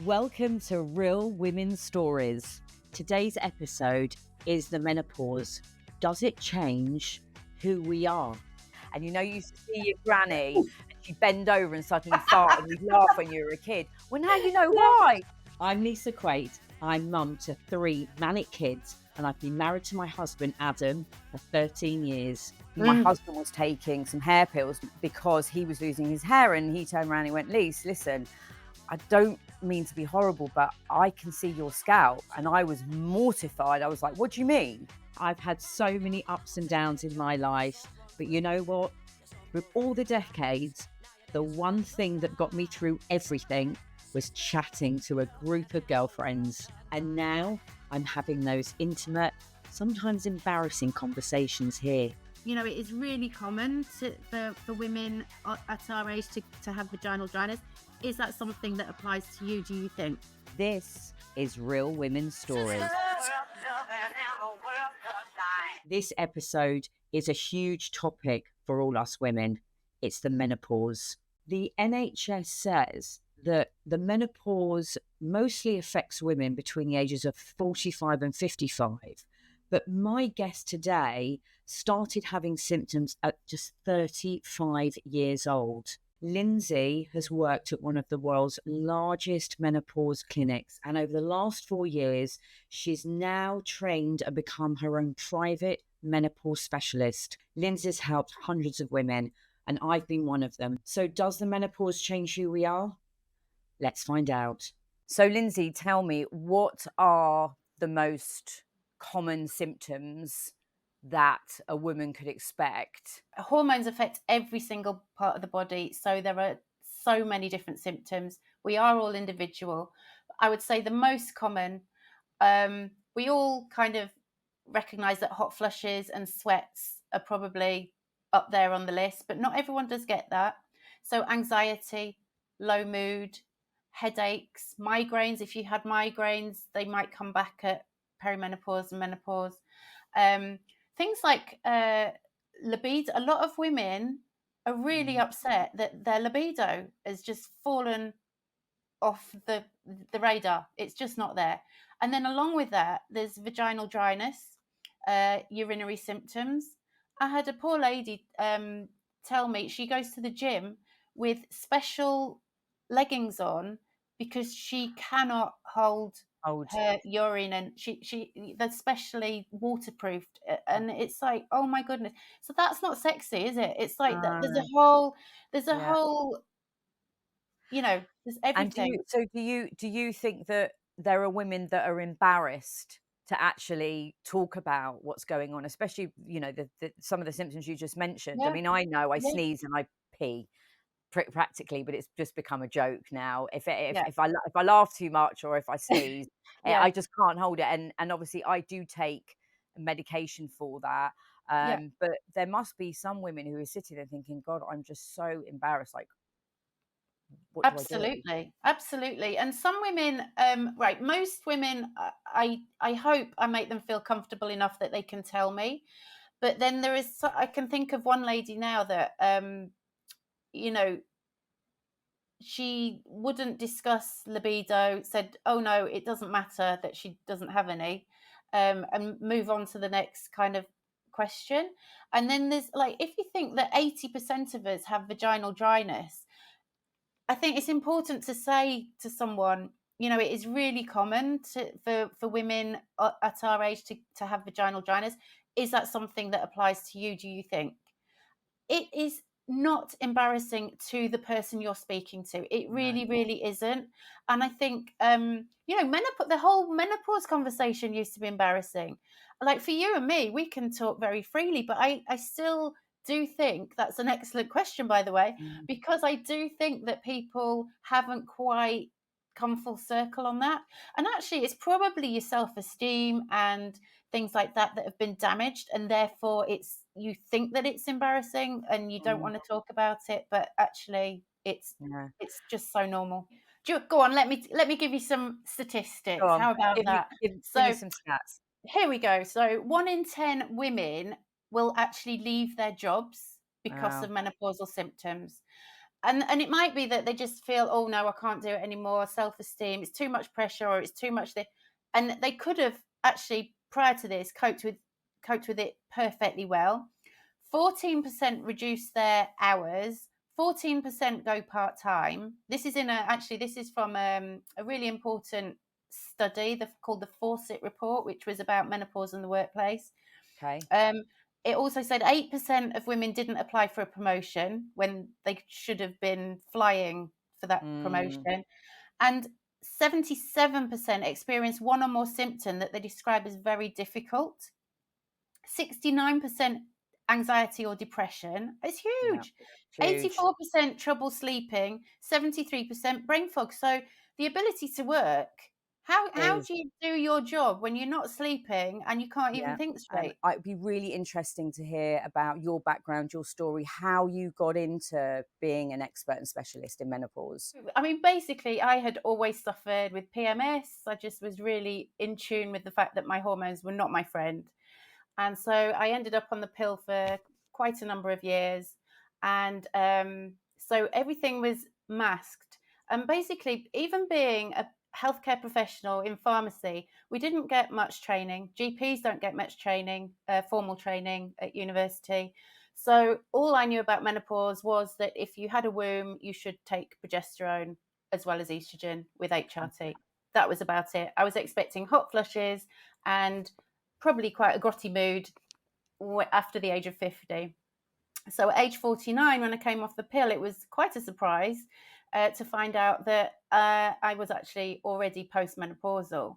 Welcome to Real Women's Stories. Today's episode is the menopause. Does it change who we are? And you used to see your granny and she'd bend over and suddenly fart and you'd laugh when you were a kid. Well, now you know why. I'm Lisa Quait. I'm mum to 3 manic kids, and I've been married to my husband, Adam, for 13 years. My husband was taking some hair pills because he was losing his hair, and he turned around and he went, Lise, listen, I don't mean to be horrible, but I can see your scalp. And I was mortified. I was like, what do you mean? I've had so many ups and downs in my life, but you know what? Through all the decades, the one thing that got me through everything was chatting to a group of girlfriends. And now I'm having those intimate, sometimes embarrassing conversations here. You know, it is really common for women at our age to have vaginal dryness. Is that something that applies to you, do you think? This is Real Women's Stories. This episode is a huge topic for all us women. It's the menopause. The NHS says that the menopause mostly affects women between the ages of 45 and 55. But my guest today started having symptoms at just 35 years old. Lindsey has worked at one of the world's largest menopause clinics, and over the last 4 years, she's now trained and become her own private menopause specialist. Lindsey's helped hundreds of women, and I've been one of them. So does the menopause change who we are? Let's find out. So, Lindsey, tell me, what are the most common symptoms that a woman could expect? Hormones affect every single part of the body, so there are so many different symptoms. We are all individual. I would say the most common, we all kind of recognize that hot flushes and sweats are probably up there on the list, but not everyone does get that. So anxiety, low mood, headaches, migraines. If you had migraines, they might come back at perimenopause and menopause. Things like libido. A lot of women are really upset that their libido has just fallen off the radar. It's just not there. And then along with that, there's vaginal dryness, urinary symptoms. I had a poor lady tell me she goes to the gym with special leggings on because she cannot hold her urine, and she they're specially waterproofed, and it's like, oh my goodness. So that's not sexy, is it? It's like there's a whole there's everything. And do you think that there are women that are embarrassed to actually talk about what's going on, especially some of the symptoms you just mentioned? I mean, I know I sneeze and I pee practically, but it's just become a joke now. If I laugh too much or if I sneeze, I just can't hold it. And obviously I do take medication for that. But there must be some women who are sitting there thinking, God, I'm just so embarrassed. Like, what do I do? Absolutely. And some women, most women, I hope I make them feel comfortable enough that they can tell me. But then I can think of one lady now that she wouldn't discuss libido, said, oh no, it doesn't matter that she doesn't have any, and move on to the next kind of question. And then there's if you think that 80% of us have vaginal dryness, I think it's important to say to someone, it is really common for women at our age to have vaginal dryness. Is that something that applies to you, do you think? It is not embarrassing to the person you're speaking to. It really, really isn't. And I think, the whole menopause conversation used to be embarrassing. Like for you and me, we can talk very freely, but I still do think that's an excellent question, by the way, because I do think that people haven't quite come full circle on that. And actually, it's probably your self-esteem and things like that have been damaged, and therefore you think that it's embarrassing and you don't want to talk about it, but actually it's just so normal. Go on, let me give you some statistics. How about that? Give me some stats. Here we go. So 1 in 10 women will actually leave their jobs because of menopausal symptoms. and it might be that they just feel, oh no, I can't do it anymore. Self-esteem, it's too much pressure, or it's too much this, and they could have actually prior to this coped with it perfectly well. 14% reduce their hours. 14% go part time. This is this is from a really important study called the Fawcett Report, which was about menopause in the workplace. Okay. It also said 8% of women didn't apply for a promotion when they should have been flying for that promotion. And 77% experience one or more symptom that they describe as very difficult. 69% anxiety or depression. It's Yeah. huge. Huge. 84% trouble sleeping, 73% brain fog. So the ability to work, how Is do you do your job when you're not sleeping and you can't even Yeah. think And straight? it'd be really interesting to hear about your background, your story, how you got into being an expert and specialist in menopause. I mean, basically, I had always suffered with PMS. I just was really in tune with the fact that my hormones were not my friend. And so I ended up on the pill for quite a number of years. And so everything was masked. And basically, even being a healthcare professional in pharmacy, we didn't get much training. GPs don't get much training, formal training at university. So all I knew about menopause was that if you had a womb, you should take progesterone as well as estrogen with HRT. That was about it. I was expecting hot flushes and probably quite a grotty mood after the age of 50. So at age 49, when I came off the pill, it was quite a surprise to find out that I was actually already postmenopausal.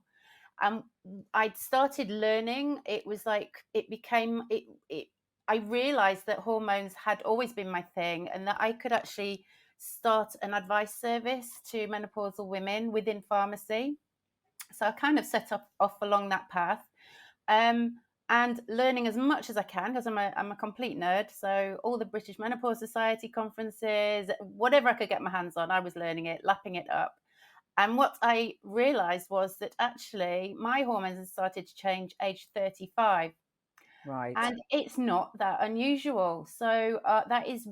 I'd started learning. It was like it became it. I realized that hormones had always been my thing, and that I could actually start an advice service to menopausal women within pharmacy. So I kind of set off along that path, and learning as much as I can, because I'm a complete nerd. So all the British Menopause Society conferences, whatever I could get my hands on, I was learning it, lapping it up. And what I realized was that actually my hormones had started to change age 35. Right. And it's not that unusual. So that is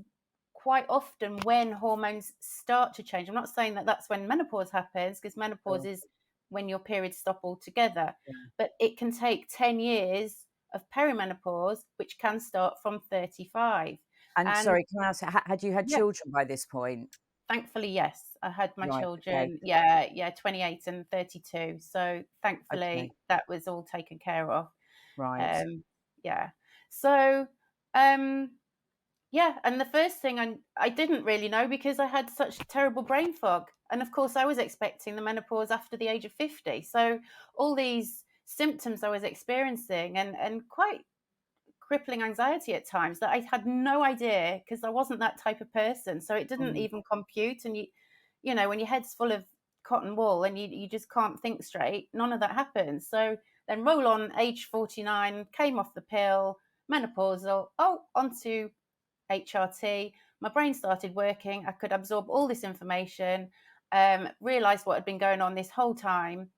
quite often when hormones start to change. I'm not saying that that's when menopause happens, because menopause Sure. is when your periods stop altogether. Yeah. But it can take 10 years of perimenopause, which can start from 35. And And sorry, can I ask, had you had yeah, children by this point? thankfully, yes, I had my Right. Okay. children, 28 and 32. So Okay. thankfully, that was all taken care of. Right. Um, yeah. So, um, yeah, and the first thing I didn't really know, because I had such terrible brain fog. And of course, I was expecting the menopause after the age of 50. So all these symptoms I was experiencing, and quite crippling anxiety at times, that I had no idea, because I wasn't that type of person. So it didn't Mm. even compute. And you know, when your head's full of cotton wool and you just can't think straight, none of that happens. So then roll on age 49, came off the pill, menopausal, onto HRT. My brain started working. I could absorb all this information, realized what had been going on this whole time.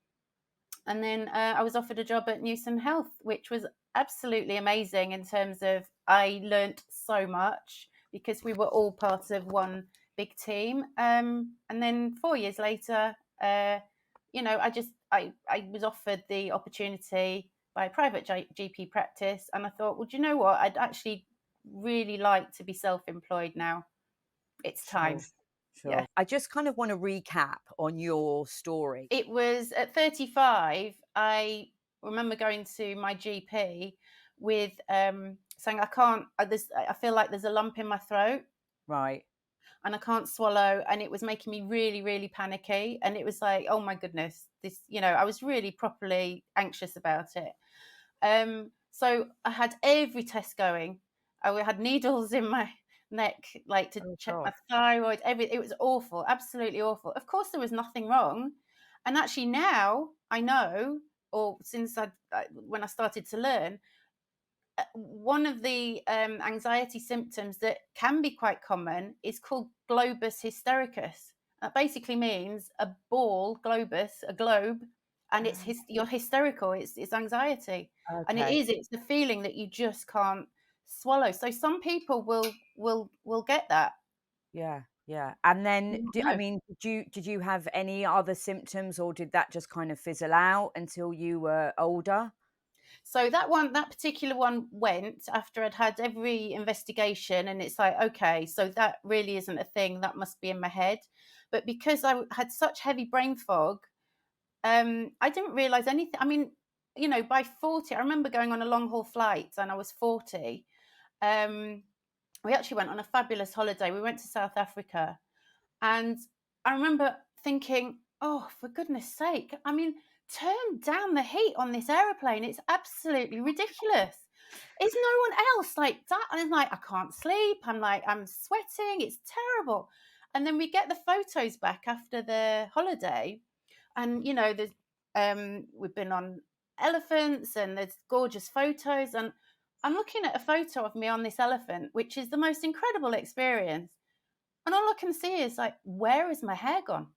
And then I was offered a job at Newson Health, which was absolutely amazing in terms of I learnt so much, because we were all part of one big team. And then 4 years later, I was offered the opportunity by a private GP practice, and I thought, well, do you know what? I'd actually really like to be self-employed now. It's time. Sure. Yeah. Sure. I just kind of want to recap on your story. It was at 35. I remember going to my GP with saying I feel like there's a lump in my throat Right. and I can't swallow, and it was making me really, really panicky. And it was like, oh my goodness, this, I was really properly anxious about it. So I had every test going. I had needles in my neck, like to Oh check my gosh. thyroid. It was awful, absolutely awful. Of course, there was nothing wrong. And actually, now I know, or since when I started to learn, one of the anxiety symptoms that can be quite common is called globus hystericus. That basically means a ball, globus, a globe, and you're hysterical. It's anxiety, and Okay. it's the feeling that you just can't swallow. So some people will get that. Yeah. Yeah. And then, No. did you have any other symptoms, or did that just kind of fizzle out until you were older? So that particular one went after I'd had every investigation, and it's like, okay, so that really isn't a thing. That must be in my head. But because had such heavy brain fog, I didn't realize anything. I mean, by 40, I remember going on a long haul flight, and I was 40. Um, we actually went on a fabulous holiday. We went to South Africa, and I remember thinking, oh, for goodness sake, I mean, turn down the heat on this aeroplane. It's absolutely ridiculous. Is no one else like that? And I'm like, I can't sleep. I'm like, I'm sweating. It's terrible. And then we get the photos back after the holiday. And, there's, we've been on elephants, and there's gorgeous photos. And I'm looking at a photo of me on this elephant, which is the most incredible experience. And all I can see is like, where is my hair gone?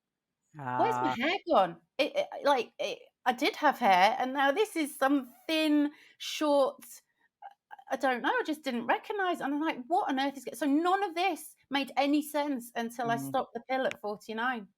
Where's my Ah, hair gone? I did have hair, and now this is some thin, short. I don't know. I just didn't recognize. And I'm like, what on earth is? So none of this made any sense until I mhm, stopped the pill at 49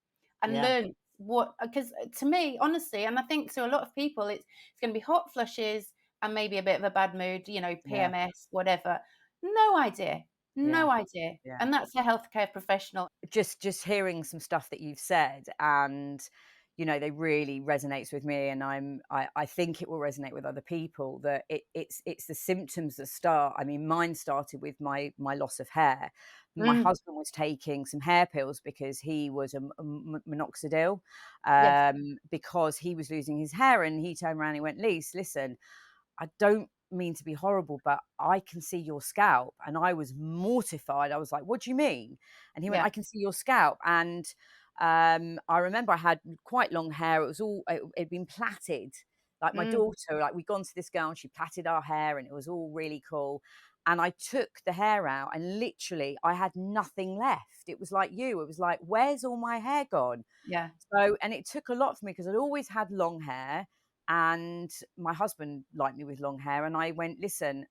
and yeah, learned what. Because to me, honestly, and I think to a lot of people, it's going to be hot flushes and maybe a bit of a bad mood. yeah, PMS, whatever. No idea. yeah, No idea. yeah. And that's a healthcare professional. Just hearing some stuff that you've said, and they really resonates with me, and I think it will resonate with other people, that it's the symptoms that start. I mean, mine started with my loss of hair. My Mm, husband was taking some hair pills because he was minoxidil, yes. because he was losing his hair, and he turned around and he went, Lise, listen, I don't mean to be horrible, but I can see your scalp. And I was mortified. I was like, what do you mean? And he went, Yeah. I can see your scalp. And I remember I had quite long hair. It was it'd been plaited. Like my Mm, daughter, like we'd gone to this girl and she plaited our hair and it was all really cool. And I took the hair out and literally I had nothing left. It was like you. It was like, where's all my hair gone? yeah. So, and it took a lot for me because I'd always had long hair, and my husband liked me with long hair. And I went, listen,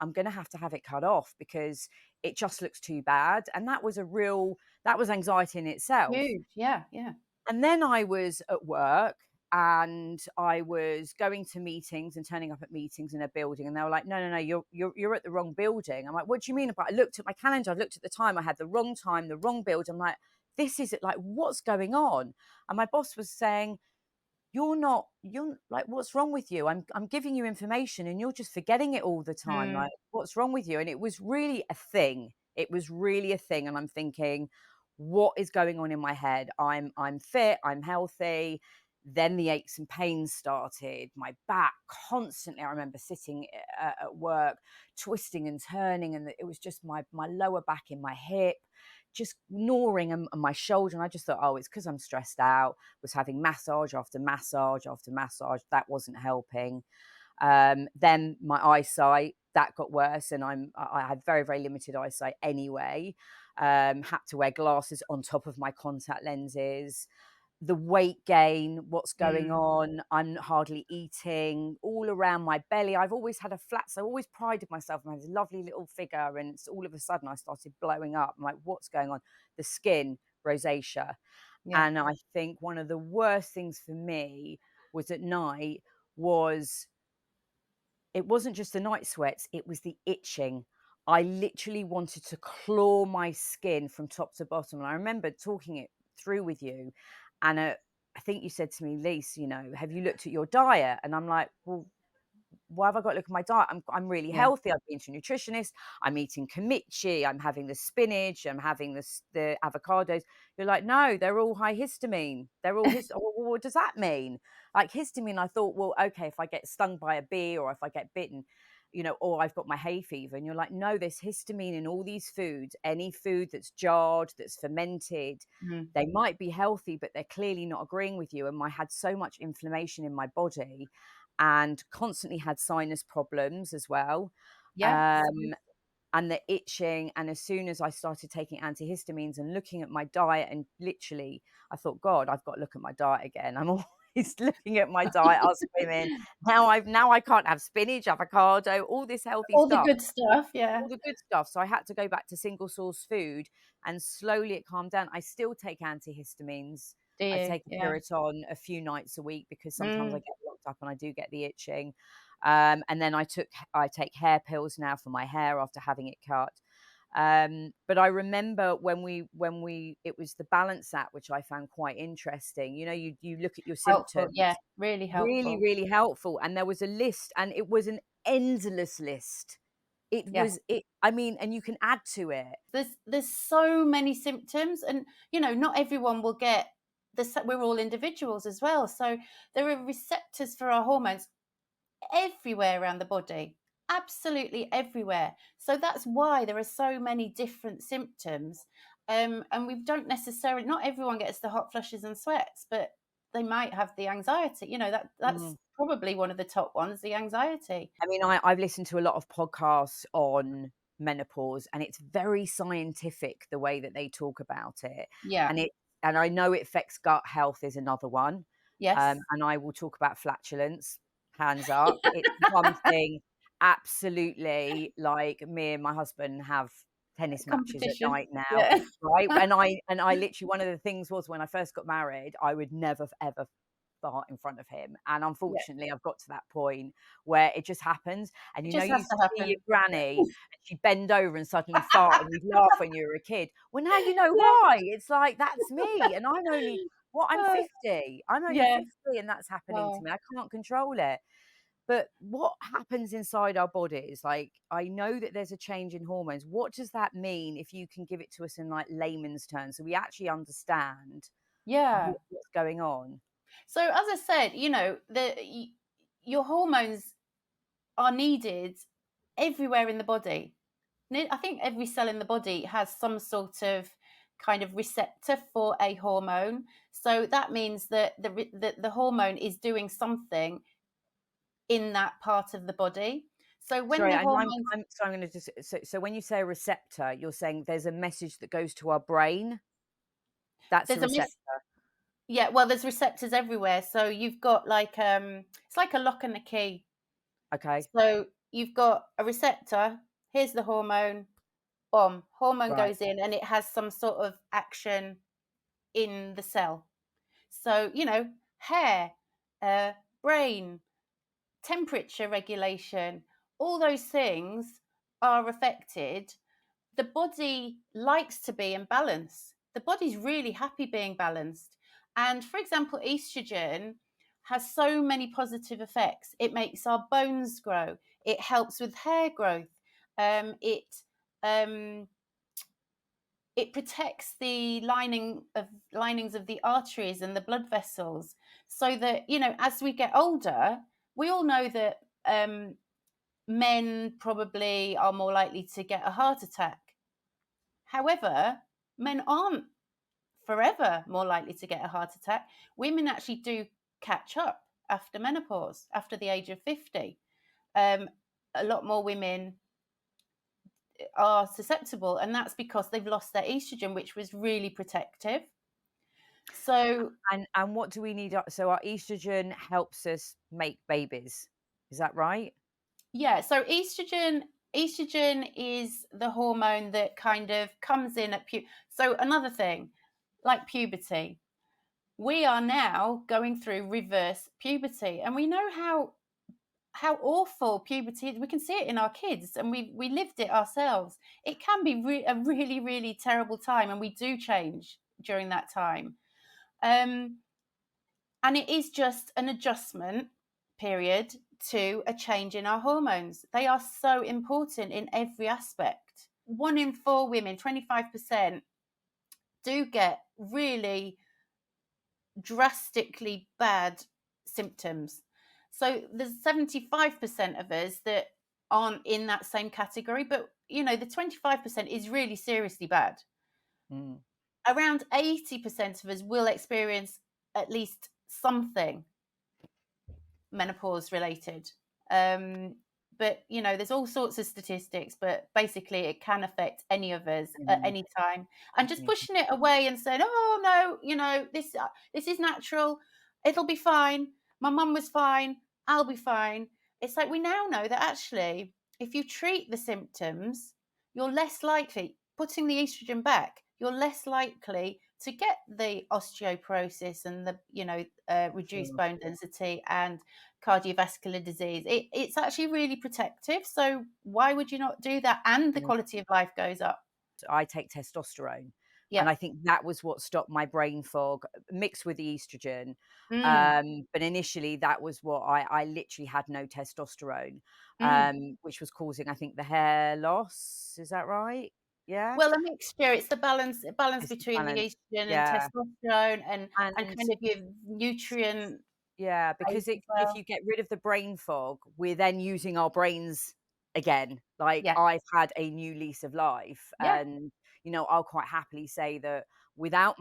I'm going to have it cut off because it just looks too bad. And that was anxiety in itself. Huge. Yeah. Yeah. And then I was at work and I was going to meetings and turning up at meetings in a building, and they were like, no, no, no, you're at the wrong building. I'm like, what do you mean? But I looked at my calendar, I looked at the time, I had the wrong time, the wrong building. I'm like, this is it, like, what's going on? And my boss was saying, you're like, what's wrong with you? I'm giving you information and you're just forgetting it all the time. Mm, Like, what's wrong with you? And it was really a thing. It was really a thing. And I'm thinking, what is going on in my head? I'm fit, I'm healthy. Then the aches and pains started. My back constantly. I remember sitting at work, twisting and turning, and it was just my lower back in my hip, just gnawing on my shoulder. And I just thought, oh, it's because I'm stressed out. Was having massage after massage after massage. That wasn't helping. Then my eyesight, that got worse, and I had very, very limited eyesight anyway. Had to wear glasses on top of my contact lenses. The weight gain, what's going mm, on? I'm hardly eating, all around my belly. I've always had a flat, so I always prided myself on this lovely little figure, and it's all of a sudden I started blowing up. I'm like, what's going on? The skin, rosacea. yeah. And I think one of the worst things for me was at night was, it wasn't just the night sweats, it was the itching. I literally wanted to claw my skin from top to bottom. And I remember talking it through with you. And I think you said to me, Lise, have you looked at your diet? And I'm like, well, why have I got to look at my diet? I'm really Yeah. healthy. I've been to a nutritionist. I'm eating kimchi. I'm having the spinach. I'm having the avocados. You're like, no, they're all high histamine. They're all well, what does that mean? Like histamine, I thought, well, okay, if I get stung by a bee or if I get bitten, or I've got my hay fever. And you're like, no, there's histamine in all these foods. Any food that's jarred, that's fermented, Mm, they might be healthy, but they're clearly not agreeing with you. And I had so much inflammation in my body and constantly had sinus problems as well. yeah. Um, and the itching. And as soon as I started taking antihistamines and looking at my diet, and literally, I thought, God, I've got to look at my diet again. I'm all is looking at my diet, us women. Now I can't have spinach, avocado, all this healthy All the stuff. good stuff, yeah. All the good stuff. So I had to go back to single source food, and slowly it calmed down. I still take antihistamines. Do I you? take a Yeah. Puriton a few nights a week because sometimes I Mm. get locked up and I do get the itching. And then I take hair pills now for my hair after having it cut. But I remember when we it was the Balance app, which I found quite interesting. You know, you look at your Helpful, symptoms, yeah, really really, helpful. really helpful. And there was a list, and it was an endless list. Yes. I mean, and you can add to it. There's so many symptoms, and not everyone will get this. We're all individuals as well, so there are receptors for our hormones everywhere around the body, absolutely everywhere. So that's why there are so many different symptoms. And we don't necessarily, not everyone gets the hot flushes and sweats, but they might have the anxiety. That's Mm. probably one of the top ones, the anxiety. I mean, I've listened to a lot of podcasts on menopause, and it's very scientific the way that they talk about it. Yeah. And I know it affects gut health is another one. Yes. And I will talk about flatulence, hands up. It's something absolutely, like, me and my husband have tennis matches at Competition. night now, Yeah. right? And I literally, one of the things was, when I first got married, I would never ever fart in front of him. And Yeah. unfortunately, I've got to that point where it just happens. And It you know, just you has used to to see your happen. granny and she'd bend over and suddenly fart, and you'd laugh when you were a kid. Well, now you know Yeah. why. It's like, that's me. And I'm only, I'm Oh, 50. I'm only yeah. 50, and that's happening to Oh, me. I can't control it. But what happens inside our bodies? Like, I know that there's a change in hormones. What does that mean, if you can give it to us in like layman's terms, so we actually understand yeah. what's going on? So as I said, your hormones are needed everywhere in the body. I think every cell in the body has some sort of kind of receptor for a hormone. So that means that the hormone is doing something in that part of the body. So when Sorry, the and hormones, so I'm gonna just, so when you say a receptor, you're saying there's a message that goes to our brain? That's a there's a receptor. miss. Yeah, well, there's receptors everywhere. So you've got like it's like a lock and a key. Okay. So you've got a receptor. Here's the hormone. Boom, hormone Right. goes in, and it has some sort of action in the cell. So, hair, uh, brain, temperature regulation, all those things are affected. The body likes to be in balance. The body's really happy being balanced. And for example, estrogen has so many positive effects. It makes our bones grow. It helps with hair growth. Um, it protects the linings of the arteries and the blood vessels, so that as we get older, we all know that men probably are more likely to get a heart attack. However, men aren't forever more likely to get a heart attack. Women actually do catch up after menopause, after the age of 50. A lot more women are susceptible, and that's because they've lost their estrogen, which was really protective. So And what do we need? So our estrogen helps us make babies. Is that right? yeah, so estrogen is the hormone that kind of comes in at so another thing, like puberty, we are now going through reverse puberty, and we know how awful puberty is. We can see it in our kids, and we lived it ourselves. It can be a really, really terrible time, and we do change during that time. And it is just an adjustment period to a change in our hormones. They are so important in every aspect. 1 in 4 women, 25%, do get really drastically bad symptoms. So there's 75% of us that aren't in that same category, but the 25% is really seriously bad. Mm. Around 80% of us will experience at least something menopause related. But there's all sorts of statistics, but basically it can affect any of us at Mm. any time. And just Mm. pushing it away and saying, "Oh no, this is natural." it'll be fine. My mum was fine. I'll be fine. It's like we now know that actually, if you treat the symptoms, you're less likely, putting the estrogen back, you're less likely to get the osteoporosis and the, reduced Sure. bone density and cardiovascular disease. It's actually really protective. So why would you not do that? And the Yeah. quality of life goes up. I take testosterone. Yeah. And I think that was what stopped my brain fog mixed with the estrogen. Mm, But initially, that was what I literally had no testosterone, mm. which was causing, I think, the hair loss. Is that right? Yeah. Well, a mixture, it's the balance It's the between the balance. estrogen and Yeah. testosterone and And kind of your nutrient yeah, base because as if well. you get rid of the brain fog, we're then using our brains again. Like, Yeah, I've had a new lease of life, yeah, and I'll quite happily say that without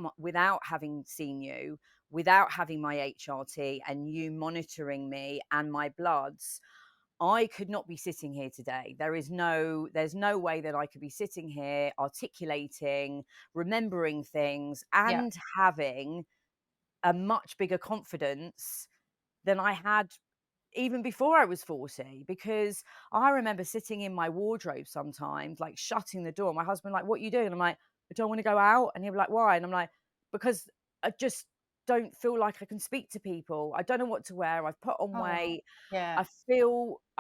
having seen you, without having my HRT and you monitoring me and my bloods, I could not be sitting here today. There's no way that I could be sitting here articulating, remembering things, yeah. and having a much bigger confidence than I had even before I was 40, because I remember sitting in my wardrobe sometimes, like shutting the door. My husband, like, "What are you doing?" I'm like, "I don't want to go out." And he'll be like, "Why?" And I'm like, "Because I just don't feel like I can speak to people. I don't know what to wear. I've put on Oh, weight. yeah. I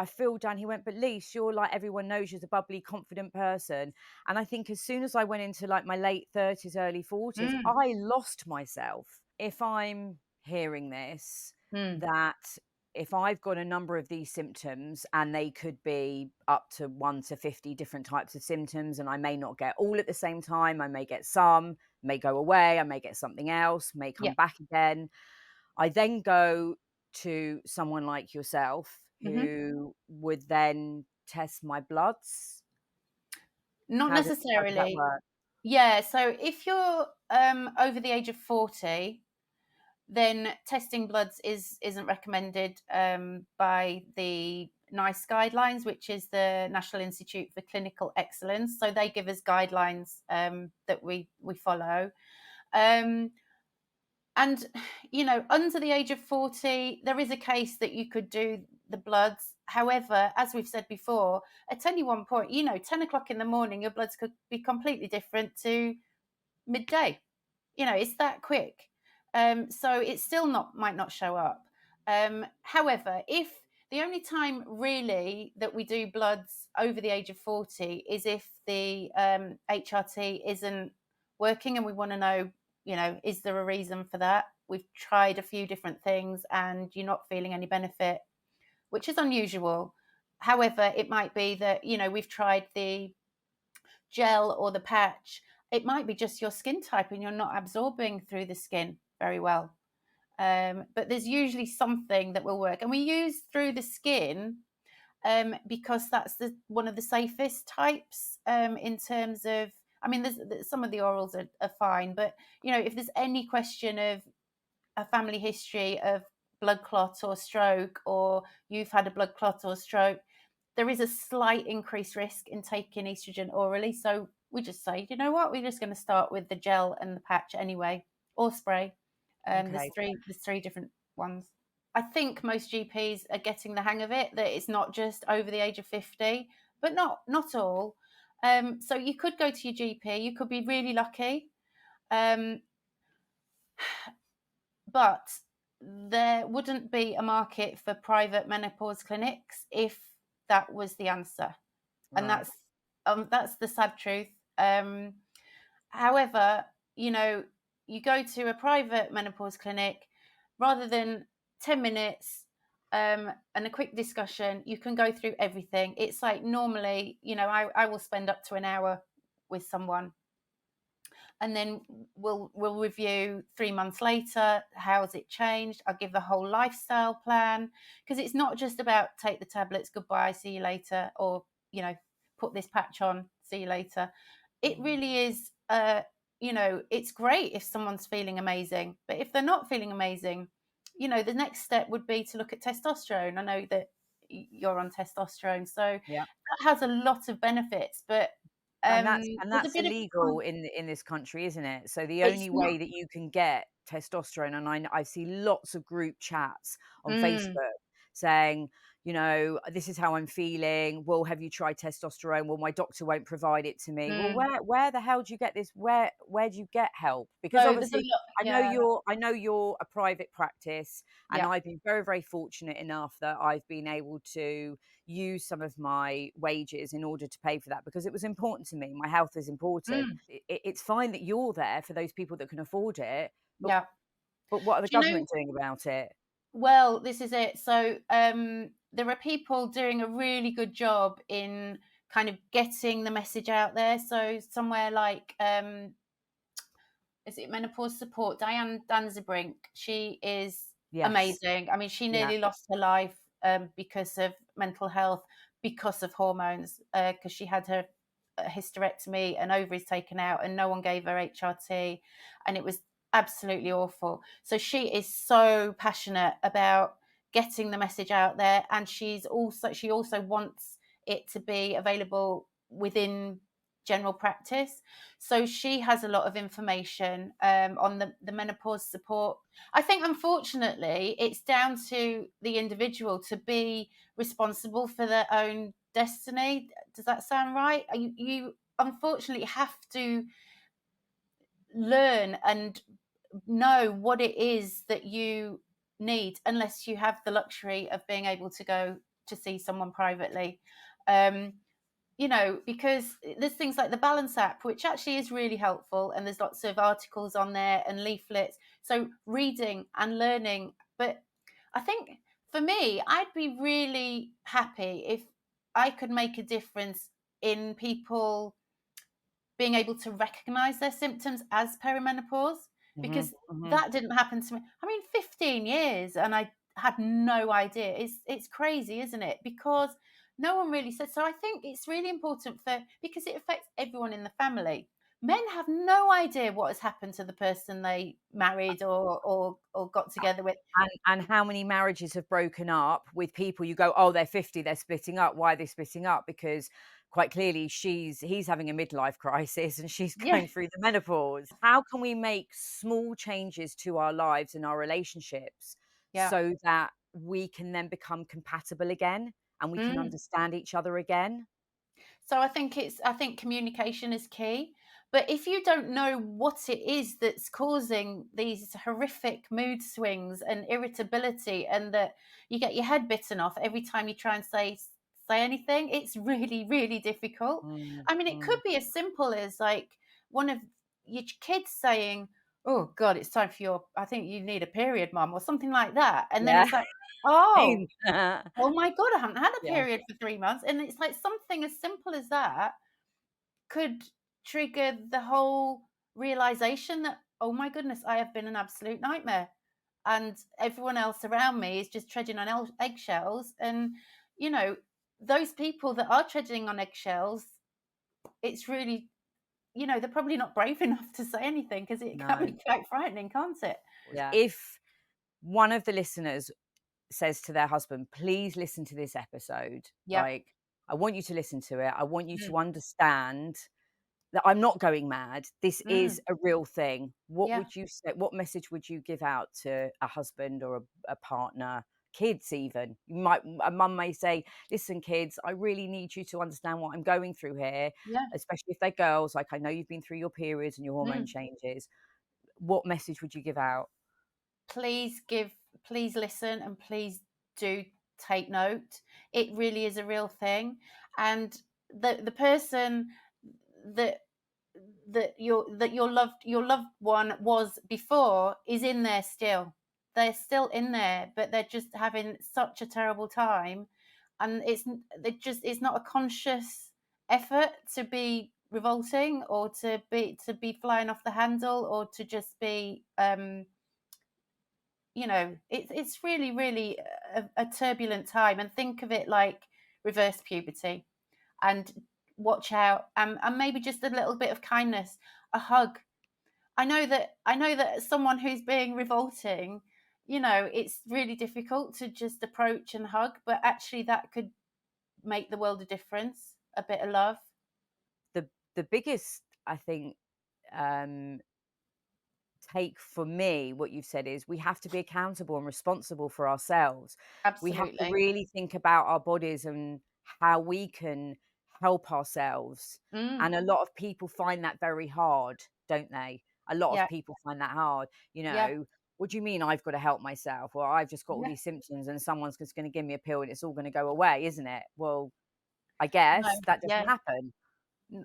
feel done." He went, "But Lise, you're like, everyone knows you're a bubbly, confident person." And I think as soon as I went into like my late 30s, early 40s, Mm, I lost myself. If I'm hearing this, mm. that if I've got a number of these symptoms, and they could be up to 1 to 50 different types of symptoms, and I may not get all at the same time, I may get some, may go away, I may get something else, may Yeah. come back again. I then go to someone like yourself Mhm. who would then test my bloods. Not How does that necessarily. work? Yeah, so if you're, over the age of 40, then testing bloods isn't recommended, by the NICE guidelines, which is the National Institute for Clinical Excellence. So they give us guidelines, that we follow. Um, and under the age of 40, there is a case that you could do the bloods. However, as we've said before, at any one point, 10 o'clock in the morning, your bloods could be completely different to midday. It's that quick. So it still not might not show up. However, if the only time really that we do bloods over the age of 40 is if the HRT isn't working and we want to know, is there a reason for that? We've tried a few different things and you're not feeling any benefit, which is unusual. However, it might be that, we've tried the gel or the patch. It might be just your skin type and you're not absorbing through the skin very well. But there's usually something that will work. And we use through the skin, because that's one of the safest types, in terms of, I mean, there's some of the orals are fine, but if there's any question of a family history of blood clot or stroke, or you've had a blood clot or stroke, there is a slight increased risk in taking estrogen orally. So we just say, you know what, we're just going to start with the gel and the patch anyway, or spray. There's Okay. three different ones. I think most GPs are getting the hang of it, that it's not just over the age of 50, but not all. So you could go to your GP, you could be really lucky, um, but there wouldn't be a market for private menopause clinics if that was the answer. And Right. that's the sad truth. Um, However, you go to a private menopause clinic, rather than 10 minutes, and a quick discussion, you can go through everything. It's like normally, I will spend up to an hour with someone, and then we'll review 3 months later. How's it changed? I'll give the whole lifestyle plan, because it's not just about take the tablets, goodbye, see you later, or put this patch on, see you later. It really is, it's great if someone's feeling amazing, but if they're not feeling amazing, the next step would be to look at testosterone. I know that you're on testosterone, so Yeah. that has a lot of benefits, but And that's there's a that's bit of illegal in this country, isn't it? So the it's only not. way that you can get testosterone, and I see lots of group chats on Mm. Facebook saying, you know, this is how I'm feeling. Well, have you tried testosterone? Well, my doctor won't provide it to me. Well, Mm. where the hell do you get this? Where do you get help? Because So there's a obviously lot. Yeah. I know you're a private practice, and Yeah. I've been very, very fortunate enough that I've been able to use some of my wages in order to pay for that, because it was important to me. My health is important. Mm. It's fine that you're there for those people that can afford it, but Yeah. what are the Do you know? government doing about it? Well, this is it. So there are people doing a really good job in kind of getting the message out there. So somewhere like is it menopause support? Diane Danzebrink. She is Yes. amazing. I mean, she Yeah. nearly lost her life because of mental health, because of hormones, because she had her hysterectomy and ovaries taken out, and no one gave her HRT, and it was absolutely awful. So she is so passionate about getting the message out there, and she also wants it to be available within general practice. So she has a lot of information on the menopause support. I think, unfortunately, it's down to the individual to be responsible for their own destiny. Does that sound right? You unfortunately have to learn and know what it is that you need, unless you have the luxury of being able to go to see someone privately. Um, because there's things like the Balance app, which actually is really helpful, and there's lots of articles on there and leaflets. So reading and learning. But I think for me, I'd be really happy if I could make a difference in people being able to recognize their symptoms as perimenopause, Hmm. because Hmm. that didn't happen to me. I mean, 15 years and I had no idea. It's crazy, isn't it? Because no one really said. So I think it's really important because it affects everyone in the family. Men have no idea what has happened to the person they married or got together with. And how many marriages have broken up with people you go, oh, they're 50, they're splitting up. Why are they splitting up? Because quite clearly he's having a midlife crisis and she's Yeah, going through the menopause. How can we make small changes to our lives and our relationships yeah. so that we can then become compatible again and we can Mm. understand each other again? So I think communication is key. But if you don't know what it is that's causing these horrific mood swings and irritability, and that you get your head bitten off every time you try and say anything, it's really, really difficult. Mm, I mean, it could mm. be as simple as like one of your kids saying, "Oh God, it's time for I think you need a period, mum," or something like that. And then Yeah. it's like, "Oh, Yeah. oh my God, I haven't had a period for 3 months." And it's like something as simple as that could trigger the whole realization that, oh my goodness, I have been an absolute nightmare. And everyone else around me is just treading on eggshells. And, you know, those people that are treading on eggshells, it's really, they're probably not brave enough to say anything, because it can No. be quite frightening, can't it? Yeah. If one of the listeners says to their husband, please listen to this episode. Yeah. Like, I want you to listen to it. I want you Mm. to understand that I'm not going mad. This is Mm. a real thing. What Yeah. would you say? What message would you give out to a husband or a partner, kids even? A mum may say, listen, kids, I really need you to understand what I'm going through here, Yeah. especially if they're girls. Like, I know you've been through your periods and your hormone Mm. changes. What message would you give out? Please listen, and please do take note. It really is a real thing. And the person that your loved one was before is in there still. They're still in there, but they're just having such a terrible time. And it's not a conscious effort to be revolting, or to be flying off the handle, or to just be it's really, really a turbulent time. And think of it like reverse puberty. And watch out, and maybe just a little bit of kindness, a hug. I know that as someone who's being revolting, it's really difficult to just approach and hug, but actually that could make the world a difference. A bit of love. The biggest, I think, um, take for me, what you've said is we have to be accountable and responsible for ourselves. We have to Absolutely. really think about our bodies and how we can help ourselves. And a lot of people find that very hard, don't they? A lot of Yeah. people find that hard. Yeah. What do you mean I've got to help myself? Or I've just got all Yeah. these symptoms and someone's just going to give me a pill and it's all going to go away, isn't it? Well, I No. guess that doesn't Yeah. happen.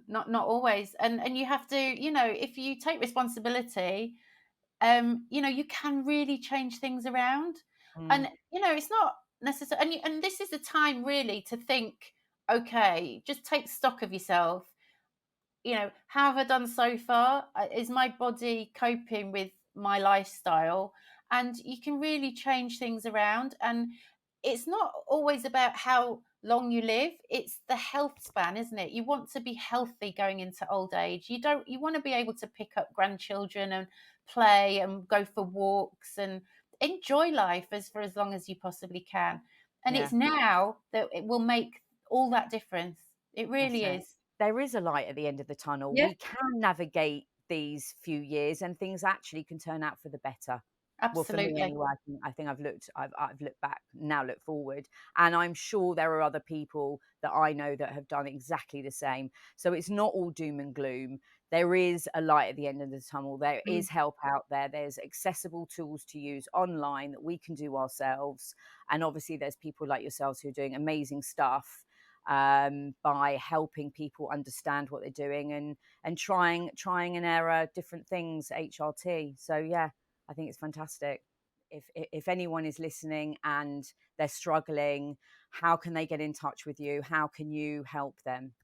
Not always. And you have to, if you take responsibility, you can really change things around. Mm, And it's not necessary. And this is the time really to think, okay, just take stock of yourself. How have I done so far? Is my body coping with my lifestyle? And you can really change things around. And it's not always about how long you live, it's the health span, isn't it? You want to be healthy going into old age. You want to be able to pick up grandchildren and play and go for walks and enjoy life for as long as you possibly can. And yeah, it's now that it will make all that difference. It that's really it. is. There is a light at the end of the tunnel. Yeah. We can navigate these few years and things actually can turn out for the better. Well, for me Absolutely. anyway, I think I've looked back, now look forward, and I'm sure there are other people that I know that have done exactly the same. So it's not all doom and gloom. There is a light at the end of the tunnel. There Mm. is help out there. There's accessible tools to use online that we can do ourselves. And obviously there's people like yourselves who are doing amazing stuff by helping people understand what they're doing and trying and error different things, HRT. So yeah, I think it's fantastic. If anyone is listening and they're struggling, how can they get in touch with you? How can you help them?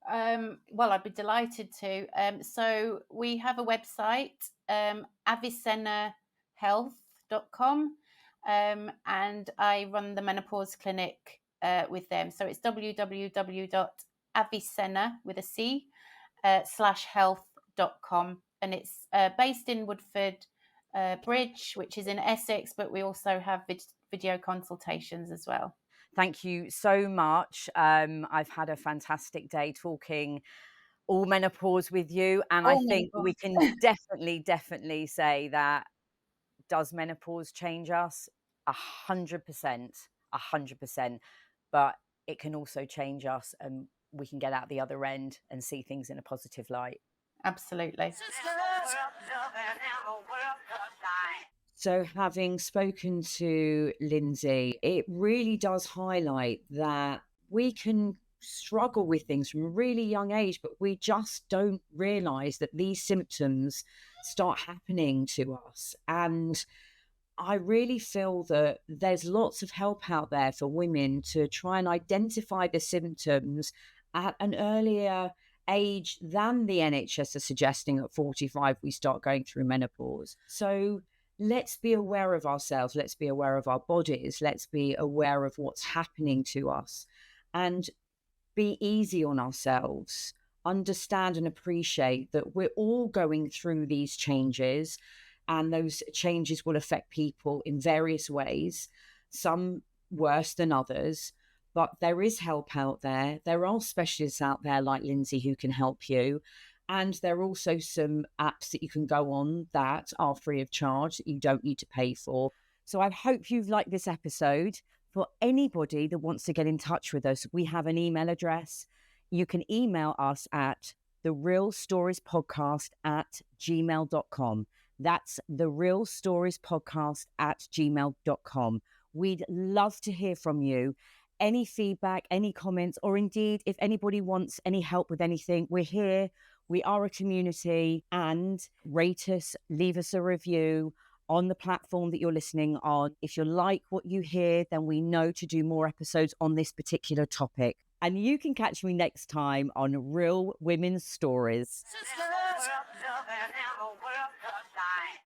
Well, I'd be delighted to. So we have a website, avicennahealth.com, and I run the menopause clinic with them. So it's www.avicenna with a C /health.com, and it's based in Woodford Bridge, which is in Essex, but we also have video consultations as well. Thank you so much. I've had a fantastic day talking all menopause with you, and I Oh, think we menopause. can definitely say that, does menopause change us? 100%, 100%. But it can also change us, and we can get out the other end and see things in a positive light. Absolutely. So, having spoken to Lindsey, it really does highlight that we can struggle with things from a really young age, but we just don't realize that these symptoms start happening to us. And I really feel that there's lots of help out there for women to try and identify the symptoms at an earlier age than the NHS are suggesting at 45 we start going through menopause. So let's be aware of ourselves, let's be aware of our bodies, let's be aware of what's happening to us and be easy on ourselves. Understand and appreciate that we're all going through these changes, and those changes will affect people in various ways, some worse than others. But there is help out there. There are specialists out there like Lindsey who can help you. And there are also some apps that you can go on that are free of charge that you don't need to pay for. So I hope you've liked this episode. For anybody that wants to get in touch with us, we have an email address. You can email us at therealstoriespodcast@gmail.com. That's therealstoriespodcast@gmail.com. We'd love to hear from you. Any feedback, any comments, or indeed, if anybody wants any help with anything, we're here. We are a community, and rate us, leave us a review on the platform that you're listening on. If you like what you hear, then we know to do more episodes on this particular topic. And you can catch me next time on Real Women's Stories.